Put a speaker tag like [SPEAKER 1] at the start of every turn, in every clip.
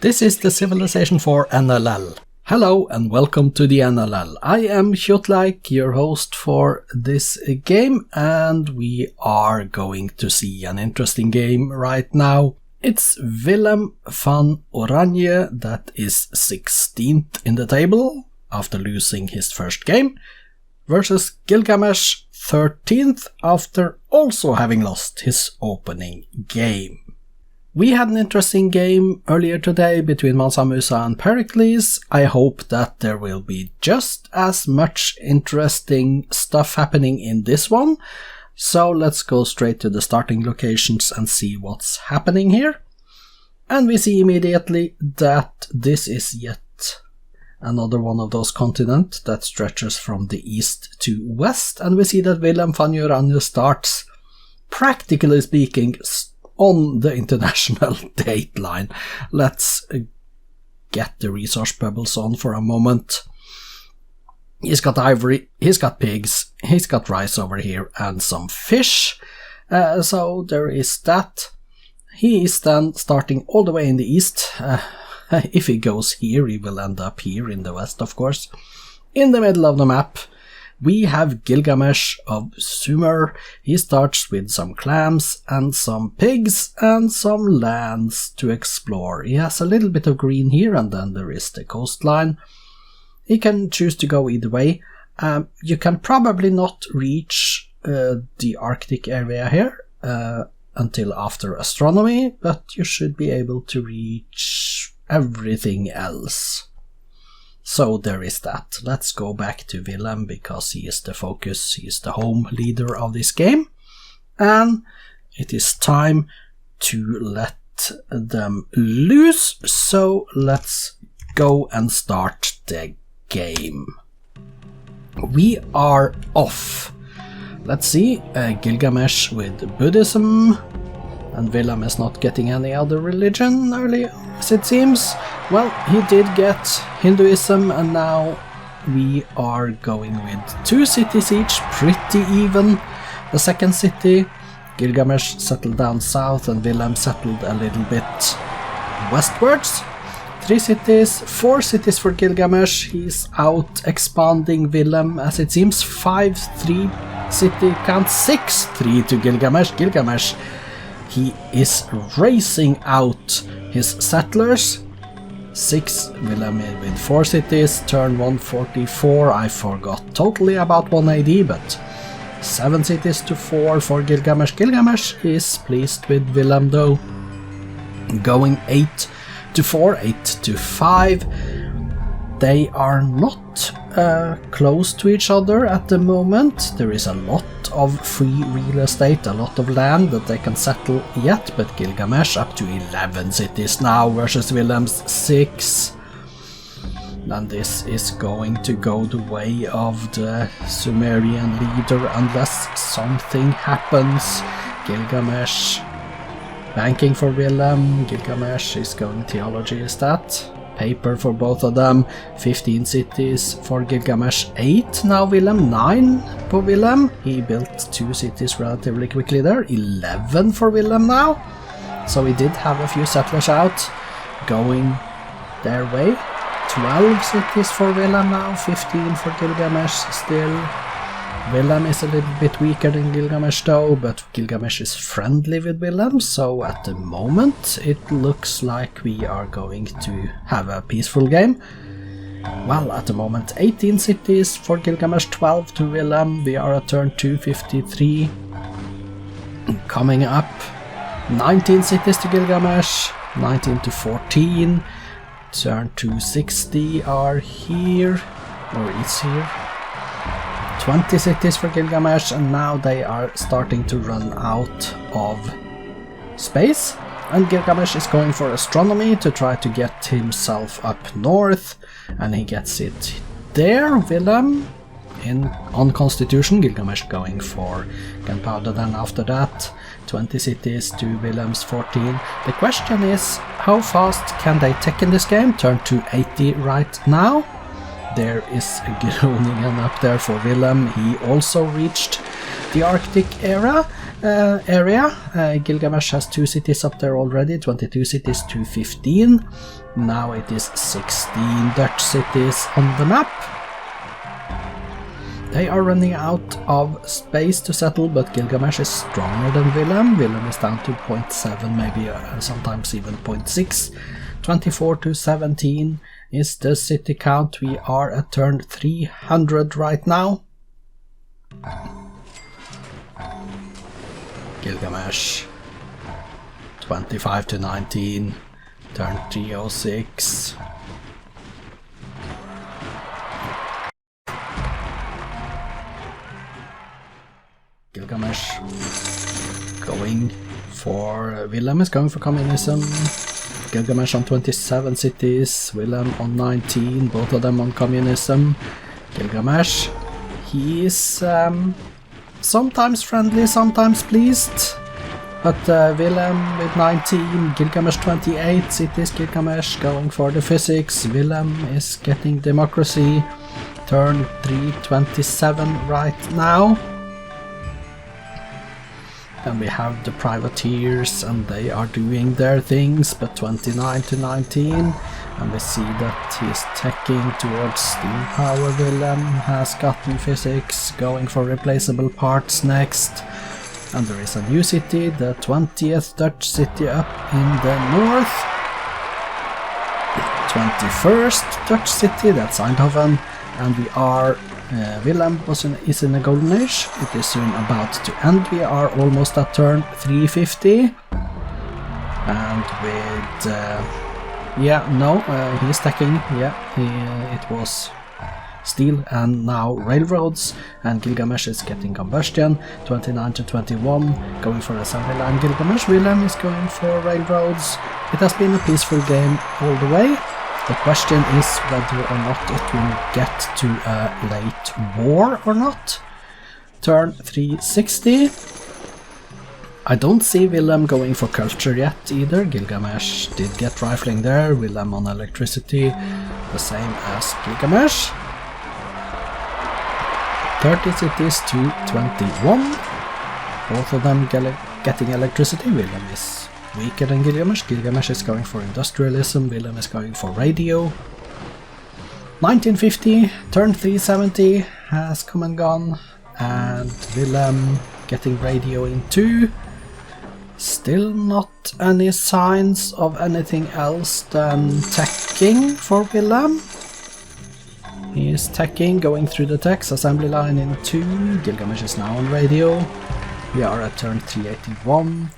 [SPEAKER 1] This is the civilization for NLL. Hello and welcome to the NLL. I am Kjotleik, your host for this game, and we are going to see an interesting game right now. It's Willem van Oranje that is 16th in the table after losing his first game, versus Gilgamesh 13th after also having lost his opening game. We had an interesting game earlier today between Mansa Musa and Pericles. I hope that there will be just as much interesting stuff happening in this one. So let's go straight to the starting locations and see what's happening here. And we see immediately that this is yet another one of those continents that stretches from the east to west. And we see that Willem van Oranje starts, practically speaking, on the international date line. Let's get the resource bubbles on for a moment. He's got ivory, he's got pigs, he's got rice over here and some fish. So there is that. He is then starting all the way in the east. If he goes here, he will end up here in the west, of course. In the middle of the map, we have Gilgamesh of Sumer. He starts with some clams and some pigs and some lands to explore. He has a little bit of green here, and then there is the coastline. He can choose to go either way. You can probably not reach the Arctic area here until after astronomy, but you should be able to reach everything else. So there is that. Let's go back to Willem because he is the focus, he is the home leader of this game. And it is time to let them loose. So let's go and start the game. We are off. Let's see, Gilgamesh with Buddhism. And Willem is not getting any other religion early, as it seems. Well, he did get Hinduism, and now we are going with 2 cities each, pretty even. The second city, Gilgamesh settled down south and Willem settled a little bit westwards. 3 cities, 4 cities for Gilgamesh. He's out expanding Willem, as it seems. 5-3 city count, 6-3 to Gilgamesh. Gilgamesh, he is racing out his settlers. 6 Willem with 4 cities, turn 144. I forgot totally about 1 AD, but 7 cities to 4 for Gilgamesh. Gilgamesh is pleased with Willem though. Going 8 to 4, 8 to 5. They are not close to each other at the moment. There is a lot of free real estate, a lot of land that they can settle yet, but Gilgamesh up to 11 cities now versus Willem's 6. And this is going to go the way of the Sumerian leader unless something happens. Gilgamesh banking for Willem. Gilgamesh is going theology, is that? Paper for both of them. 15 cities for Gilgamesh, 8 now Willem, 9 for Willem. He built 2 cities relatively quickly there. 11 for Willem now. So he did have a few settlers out going their way. 12 cities for Willem now, 15 for Gilgamesh still. Willem is a little bit weaker than Gilgamesh though, but Gilgamesh is friendly with Willem, so at the moment it looks like we are going to have a peaceful game. Well, at the moment 18 cities for Gilgamesh, 12 to Willem. We are at turn 253. Coming up, 19 cities to Gilgamesh, 19 to 14. Turn 260 are here, or is here. 20 cities for Gilgamesh, and now they are starting to run out of space. And Gilgamesh is going for astronomy to try to get himself up north, and he gets it there. Willem on Constitution, Gilgamesh going for Gunpowder then after that. 20 cities to Willem's 14. The question is, how fast can they take in this game? Turn 280 right now. There is Groningen up there for Willem. He also reached the Arctic area. area. Gilgamesh has 2 cities up there already, 22 cities to 15. Now it is 16 Dutch cities on the map. They are running out of space to settle, but Gilgamesh is stronger than Willem. Willem is down to 0.7, maybe sometimes even 0.6. 24 to 17 is the city count. We are at turn 300 right now. Gilgamesh 25 to 19, turn 306. Gilgamesh going for Willem is going for communism. Gilgamesh on 27 cities, Willem on 19, both of them on communism. Gilgamesh, he is sometimes friendly, sometimes pleased, but Willem with 19, Gilgamesh 28 cities, Gilgamesh going for the physics, Willem is getting democracy, turn 327 right now. Then we have the privateers and they are doing their things, but 29 to 19, and we see that he is teching towards steam power. Willem has gotten physics, going for replaceable parts next. And there is a new city, the 20th Dutch city up in the north. 21st Dutch city, that's Eindhoven, and we are Willem is in a golden age. It is soon about to end. We are almost at turn 350, and with he's stacking. It was steel and now railroads, and Gilgamesh is getting combustion. 29 to 21, going for assembly line. Gilgamesh. Willem is going for railroads. It has been a peaceful game all the way. The question is whether or not it will get to a late war or not. Turn 360. I don't see Willem going for culture yet either. Gilgamesh did get rifling there. Willem on electricity, the same as Gilgamesh. 30 cities to 21. Both of them getting electricity. Willem is weaker than Gilgamesh. Gilgamesh is going for industrialism, Willem is going for radio. 1950, turn 370 has come and gone, and Willem getting radio in 2. Still not any signs of anything else than teching for Willem. He is teching, going through the techs, assembly line in 2. Gilgamesh is now on radio. We are at turn 381.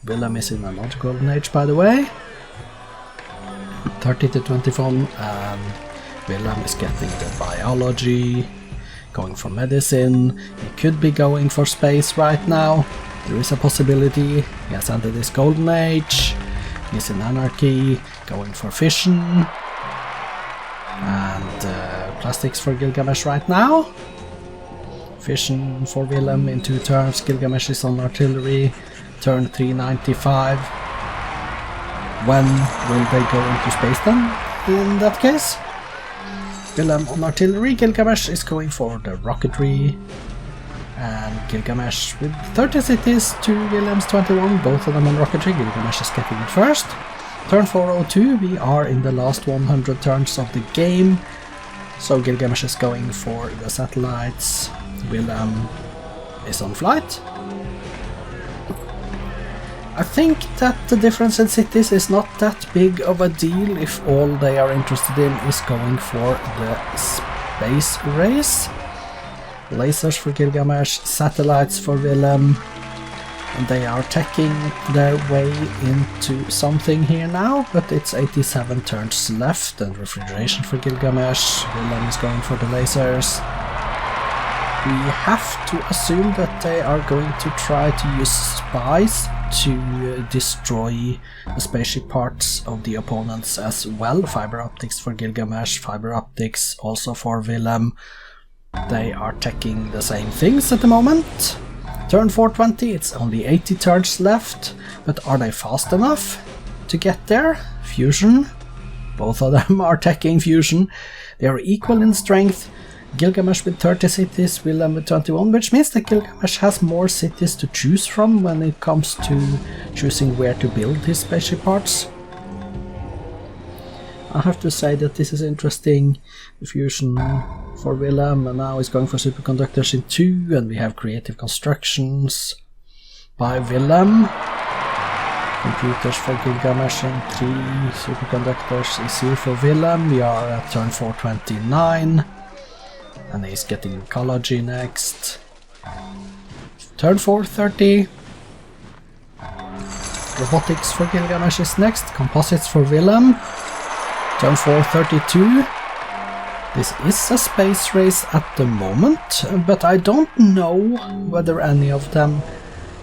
[SPEAKER 1] Willem is in another golden age, by the way. 30 to 21, and Willem is getting the biology, going for medicine. He could be going for space right now. There is a possibility. He has entered his golden age. He's in anarchy, going for fission. And plastics for Gilgamesh right now. Fission for Willem in 2 turns. Gilgamesh is on artillery. Turn 395. When will they go into space then, in that case? Willem on artillery, Gilgamesh is going for the rocketry. And Gilgamesh with 30 cities to Willem's 21, both of them on rocketry. Gilgamesh is getting it first. Turn 402, we are in the last 100 turns of the game. So Gilgamesh is going for the satellites. Willem is on flight. I think that the difference in cities is not that big of a deal if all they are interested in is going for the space race. Lasers for Gilgamesh, satellites for Willem, and they are teching their way into something here now, but it's 87 turns left, and refrigeration for Gilgamesh. Willem is going for the lasers. We have to assume that they are going to try to use spies to destroy the spaceship parts of the opponents as well. Fiber optics for Gilgamesh, fiber optics also for Willem. They are teching the same things at the moment. Turn 420, it's only 80 turns left, but are they fast enough to get there? Fusion. Both of them are teching fusion. They are equal in strength. Gilgamesh with 30 cities, Willem with 21, which means that Gilgamesh has more cities to choose from when it comes to choosing where to build his spaceship parts. I have to say that this is interesting. The fusion for Willem, and now he's going for superconductors in 2, and we have creative constructions by Willem. Computers for Gilgamesh in 3, superconductors is here for Willem. We are at turn 429, and he's getting ecology next. Turn 430. Robotics for Gilgamesh is next, composites for Willem. Turn 432. This is a space race at the moment, but I don't know whether any of them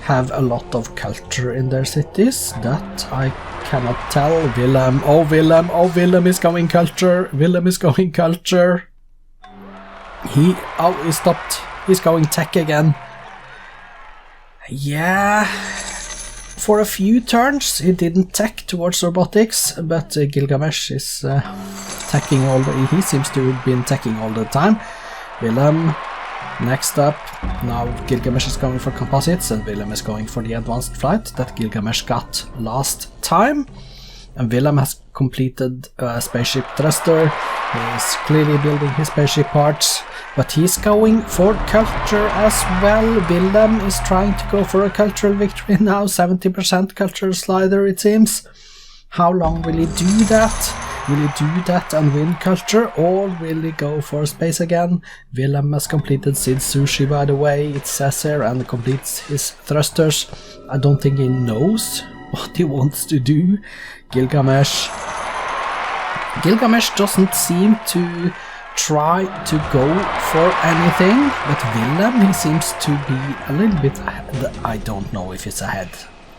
[SPEAKER 1] have a lot of culture in their cities. That I cannot tell. Willem, oh Willem, oh Willem is going culture. Willem is going culture. He stopped. He's going tech again. Yeah. For a few turns he didn't tech towards robotics, but Gilgamesh is teching he seems to have been teching all the time. Willem next up. Now Gilgamesh is going for composites and Willem is going for the advanced flight that Gilgamesh got last time. And Willem has completed a spaceship thruster. He's clearly building his spaceship parts, but he's going for culture as well. Willem is trying to go for a cultural victory now, 70% culture slider it seems. How long will he do that? Will he do that and win culture, or will he go for space again? Willem has completed Sid Sushi, by the way, it says here, and completes his thrusters. I don't think he knows what he wants to do. Gilgamesh doesn't seem to try to go for anything, but Willem, he seems to be a little bit ahead. I don't know if it's ahead,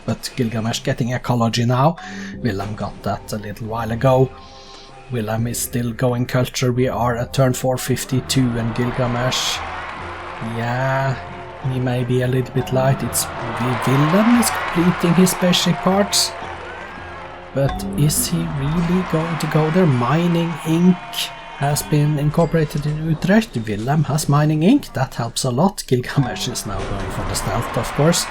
[SPEAKER 1] but Gilgamesh getting ecology now. Willem got that a little while ago. Willem is still going culture. We are at turn 452 and Gilgamesh, yeah, he may be a little bit light. It's Willem is completing his spaceship parts, but is he really going to go there? Mining ink has been incorporated in Utrecht. Willem has mining ink, that helps a lot. Gilgamesh is now going for the stealth, of course.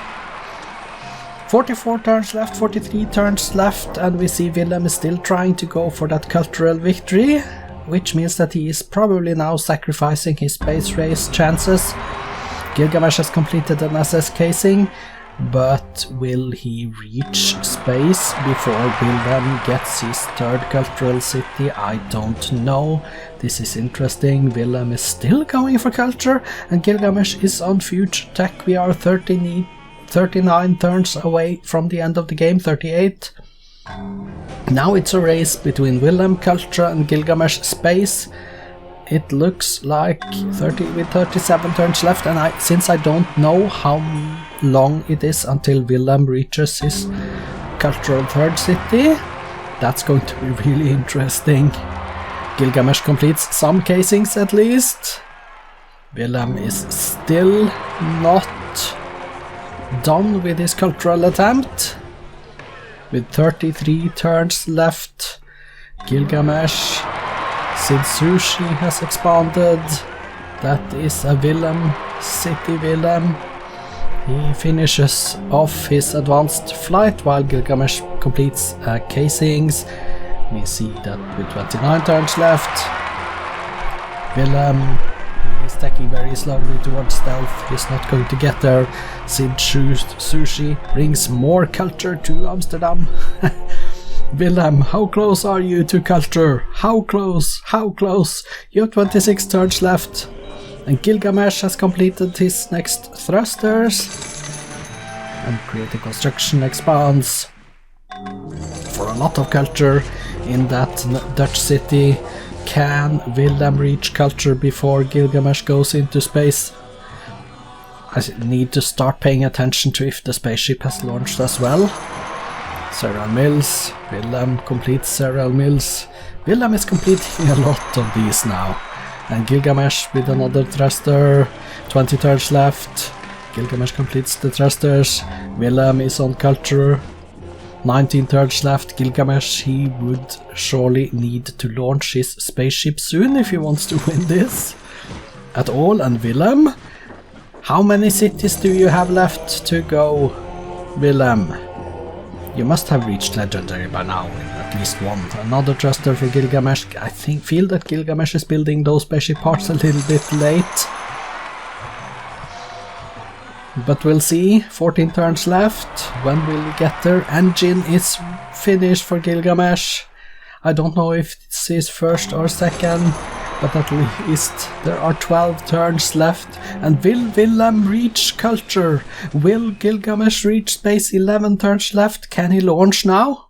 [SPEAKER 1] 44 turns left, 43 turns left, and we see Willem is still trying to go for that cultural victory, which means that he is probably now sacrificing his space race chances. Gilgamesh has completed an SS casing, but will he reach space before Willem gets his third cultural city? I don't know. This is interesting. Willem is still going for culture, and Gilgamesh is on future tech. We are 39 turns away from the end of the game, 38. Now it's a race between Willem culture and Gilgamesh space. It looks like 37 turns left, and since I don't know how long it is until Willem reaches his cultural third city, that's going to be really interesting. Gilgamesh completes some casings at least. Willem is still not done with his cultural attempt. With 33 turns left, Gilgamesh, Sid Sushi has expanded. That is a Willem city. Willem, he finishes off his advanced flight while Gilgamesh completes casings. We see that with 29 turns left, Willem is taking very slowly towards stealth. He's not going to get there. Sid Sushi brings more culture to Amsterdam. Willem, how close are you to culture? How close? How close? You have 26 turns left. And Gilgamesh has completed his next thrusters. And creative construction expands for a lot of culture in that Dutch city. Can Willem reach culture before Gilgamesh goes into space? I need to start paying attention to if the spaceship has launched as well. Serial mills. Willem completes serial mills. Willem is completing a lot of these now. And Gilgamesh with another thruster. 20 turns left. Gilgamesh completes the thrusters. Willem is on culture. 19 turns left. Gilgamesh, he would surely need to launch his spaceship soon if he wants to win this. at all. And Willem, how many cities do you have left to go, Willem? You must have reached legendary by now, at least one. Another thruster for Gilgamesh. I feel that Gilgamesh is building those spaceship parts a little bit late. But we'll see. 14 turns left. When will we get there? Engine is finished for Gilgamesh. I don't know if this is first or second, but at least there are 12 turns left. And will Willem reach culture? Will Gilgamesh reach space? 11 turns left. Can he launch now?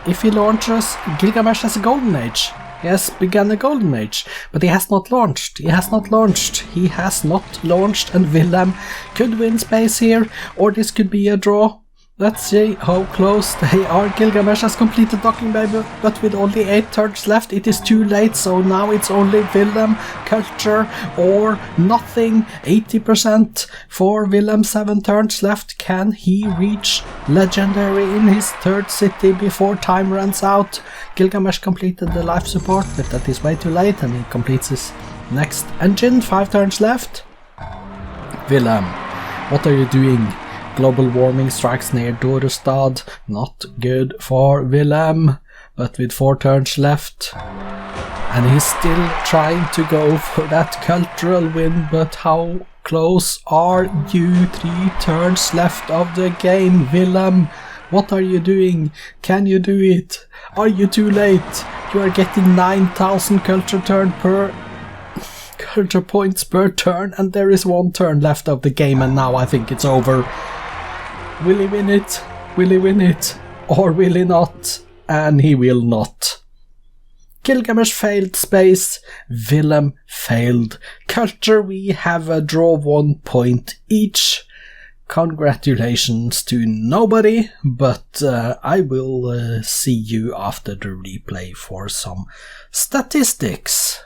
[SPEAKER 1] If he launches, Gilgamesh has a golden age. He has begun a golden age, but he has not launched. He has not launched, and Willem could win space here, or this could be a draw. Let's see how close they are. Gilgamesh has completed docking bay, but with only 8 turns left, it is too late, so now it's only Willem, culture, or nothing. 80% for Willem, 7 turns left. Can he reach legendary in his 3rd city before time runs out? Gilgamesh completed the life support, but that is way too late, and he completes his next engine. 5 turns left. Willem, what are you doing? Global warming strikes near Dorestad. Not good for Willem, but with 4 turns left. And he's still trying to go for that cultural win, but how close are you? 3 turns left of the game. Willem, what are you doing? Can you do it? Are you too late? You are getting 9,000 culture points per turn, and there is 1 turn left of the game, and now I think it's over. Will he win it? Will he win it? Or will he not? And he will not. Gilgamesh failed space. Willem failed culture. We have a draw, 1 point each. Congratulations to nobody, but I will see you after the replay for some statistics.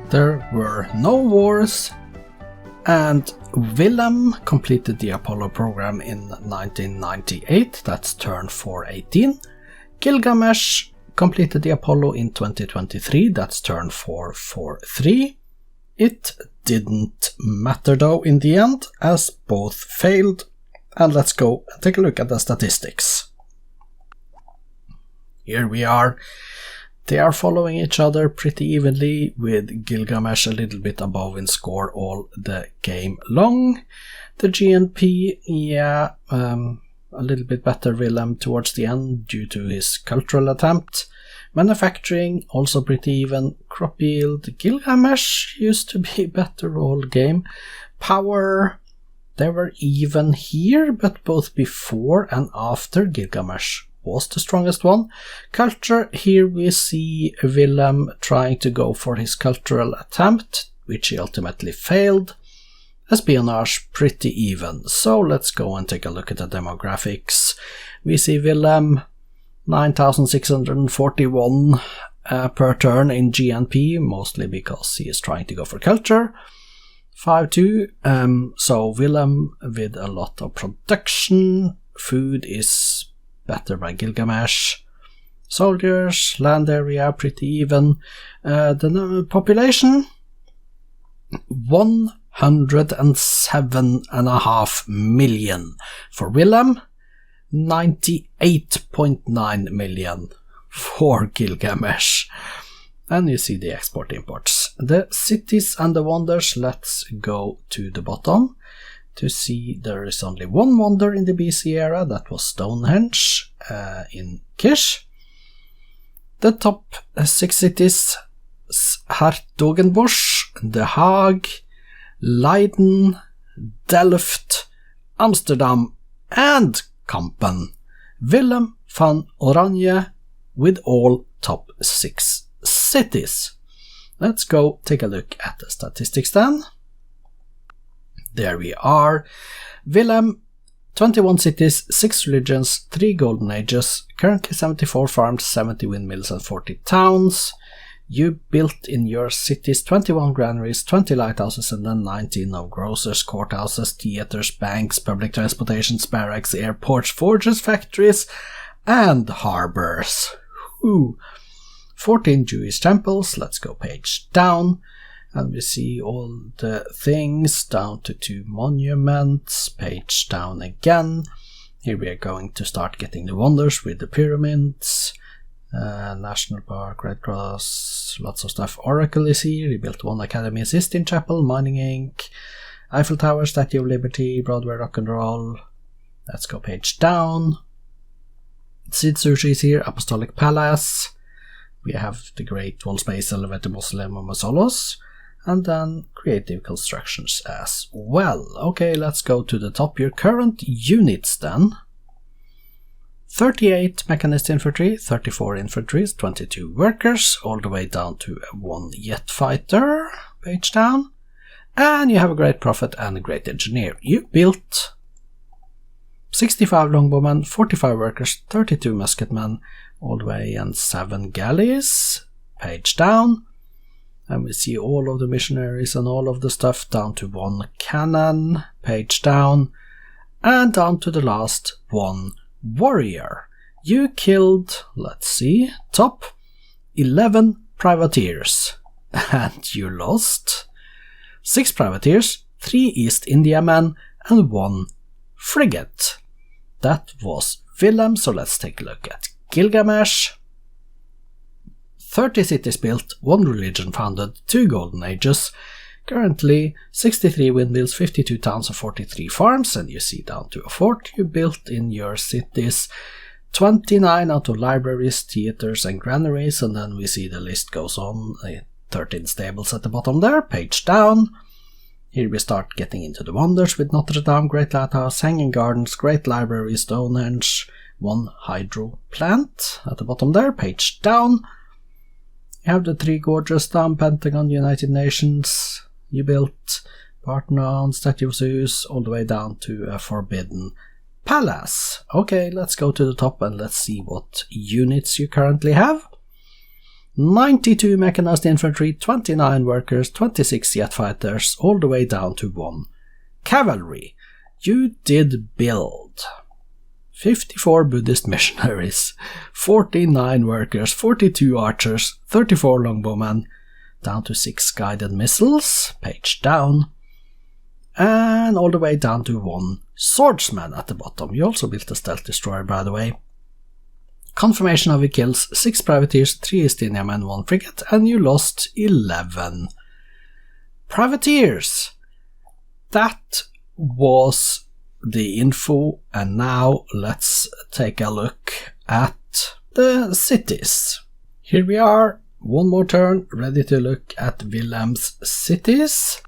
[SPEAKER 1] There were no wars, and Willem completed the Apollo program in 1998, that's turn 418. Gilgamesh completed the Apollo in 2023, that's turn 443. It didn't matter though in the end, as both failed, and let's go and take a look at the statistics. Here we are. They are following each other pretty evenly, with Gilgamesh a little bit above in score all the game long. The GNP, yeah, a little bit better Willem towards the end due to his cultural attempt. Manufacturing, also pretty even. Crop yield, Gilgamesh used to be better all game. Power, they were even here, but both before and after Gilgamesh was the strongest one. Culture, here we see Willem trying to go for his cultural attempt, which he ultimately failed. Espionage, pretty even. So let's go and take a look at the demographics. We see Willem 9,641 per turn in GNP, mostly because he is trying to go for culture. 5-2, so Willem with a lot of production. Food is better by Gilgamesh. Soldiers, land area, pretty even. The population, 107.5 million for Willem, 98.9 million for Gilgamesh. And you see the export imports. The cities and the wonders, let's go to the bottom to see there is only one wonder in the BC era, that was Stonehenge in Kish. The top 6 cities, Hertogenbosch, The Hague, Leiden, Delft, Amsterdam and Kampen. Willem van Oranje with all top 6 cities. Let's go take a look at the statistics then. There we are. Willem, 21 cities, 6 religions, 3 golden ages, currently 74 farms, 70 windmills and 40 towns. You built in your cities 21 granaries, 20 lighthouses and then 19 of grocers, courthouses, theatres, banks, public transportations, barracks, airports, forges, factories and harbours. 14 Jewish temples, let's go page down. And we see all the things down to 2 monuments, page down again. Here we are going to start getting the wonders with the pyramids, National Park, Red Cross, lots of stuff. Oracle is here, he built 1 academy, Sistine Chapel, Mining Inc., Eiffel Tower, Statue of Liberty, Broadway Rock and Roll. Let's go page down. Sid Sushi is here, Apostolic Palace. We have the Great Wall Space, Elevator, Mausoleum and Mausoleus. And then creative constructions as well. Okay, let's go to the top. Your current units then. 38 mechanist infantry, 34 infantry, 22 workers, all the way down to 1 jet fighter, page down. And you have a great prophet and a great engineer. You built 65 longbowmen, 45 workers, 32 musketmen, all the way, and 7 galleys, page down. And we see all of the missionaries and all of the stuff down to 1 cannon, page down, and down to the last 1 warrior. You killed, let's see, top 11 privateers, and you lost 6 privateers, 3 East Indiamen, and 1 frigate. That was Willem, so let's take a look at Gilgamesh. 30 cities built, 1 religion founded, 2 golden ages, currently 63 windmills, 52 towns and 43 farms, and you see down to a fort you built in your cities, 29 out of libraries, theatres and granaries, and then we see the list goes on, 13 stables at the bottom there, page down. Here we start getting into the wonders with Notre Dame, Great Lighthouse, Hanging Gardens, Great Library, Stonehenge, 1 hydro plant at the bottom there, page down. You have the 3 gorgeous Dam, Pentagon, United Nations. You built Parthenon, Statue of Zeus, all the way down to a Forbidden Palace. Okay, let's go to the top and let's see what units you currently have. 92 mechanized infantry, 29 workers, 26 jet fighters, all the way down to 1 cavalry. You did build 54 Buddhist missionaries, 49 workers, 42 archers, 34 longbowmen, down to 6 guided missiles, page down, and all the way down to 1 swordsman at the bottom. You also built a stealth destroyer, by the way. Confirmation of your kills, 6 privateers, 3 Estonia men, 1 frigate, and you lost 11 privateers. That was the info, and now let's take a look at the cities. Here we are, one more turn, ready to look at Willem's cities.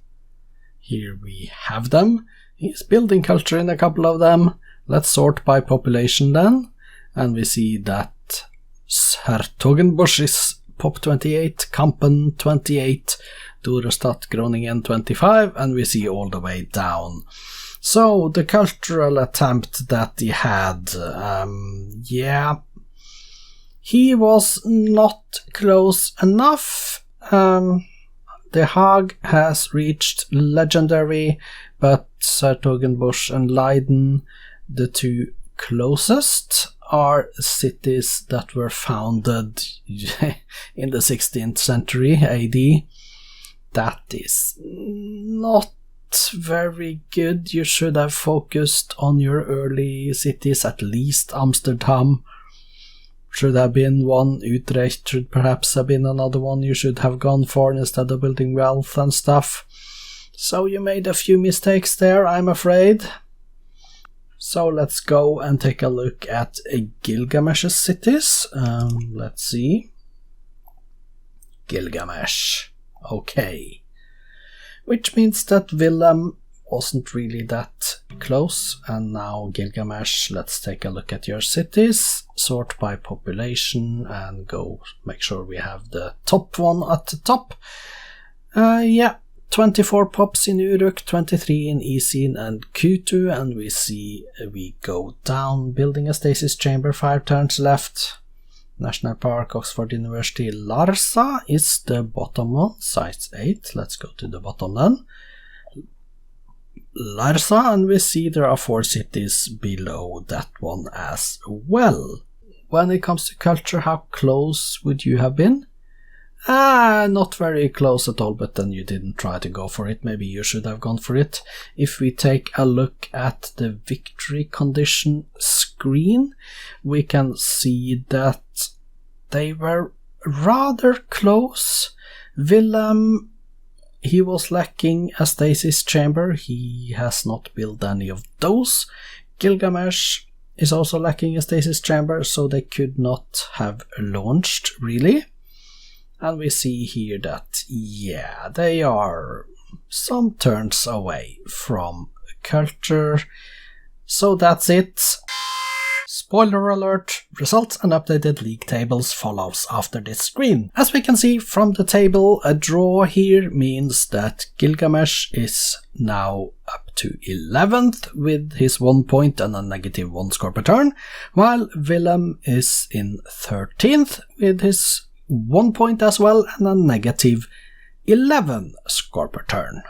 [SPEAKER 1] Here we have them. He's building culture in a couple of them. Let's sort by population then. And we see that Hertogenbosch is pop 28, Kampen 28, Dorestadt, Groningen 25, and we see all the way down. So the cultural attempt that he had, he was not close enough. The Hague has reached legendary, but Hertogenbosch and Leiden, the two closest, are cities that were founded in the 16th century AD. That is not very good. You should have focused on your early cities, at least Amsterdam. Should have been one. Utrecht should perhaps have been another one you should have gone for instead of building wealth and stuff. So you made a few mistakes there, I'm afraid. So let's go and take a look at Gilgamesh's cities. Let's see. Gilgamesh. Okay. Which means that Willem wasn't really that close. And now Gilgamesh, let's take a look at your cities. Sort by population and go make sure we have the top one at the top. 24 pops in Uruk, 23 in Isin and Kutu, and we see we go down, building a stasis chamber, 5 turns left. National Park, Oxford University, Larsa is the bottom one, size 8. Let's go to the bottom then. Larsa, and we see there are 4 cities below that one as well. When it comes to culture, how close would you have been? Not very close at all, but then you didn't try to go for it. Maybe you should have gone for it. If we take a look at the victory condition screen, we can see that they were rather close. Willem, he was lacking a stasis chamber. He has not built any of those. Gilgamesh is also lacking a stasis chamber, so they could not have launched, really. And we see here that, they are some turns away from culture. So that's it. Spoiler alert, results and updated league tables follows after this screen. As we can see from the table, a draw here means that Gilgamesh is now up to 11th with his 1 point and a -1 score per turn, while Willem is in 13th with his 1 point as well and a -11 score per turn.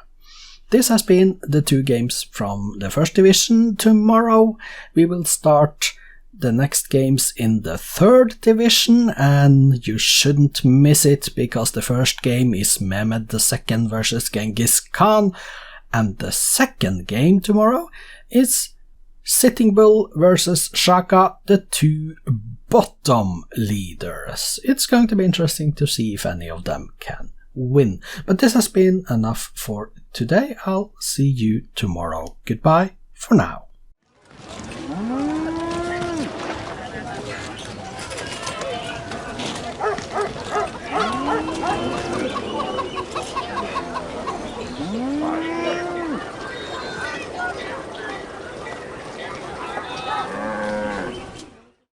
[SPEAKER 1] This has been the 2 games from the first division. Tomorrow we will start the next games in the 3rd division, and you shouldn't miss it because the first game is Mehmed II versus Genghis Khan, and the second game tomorrow is Sitting Bull versus Shaka, the 2 bottom leaders. It's going to be interesting to see if any of them can win. But this has been enough for today. I'll see you tomorrow. Goodbye for now.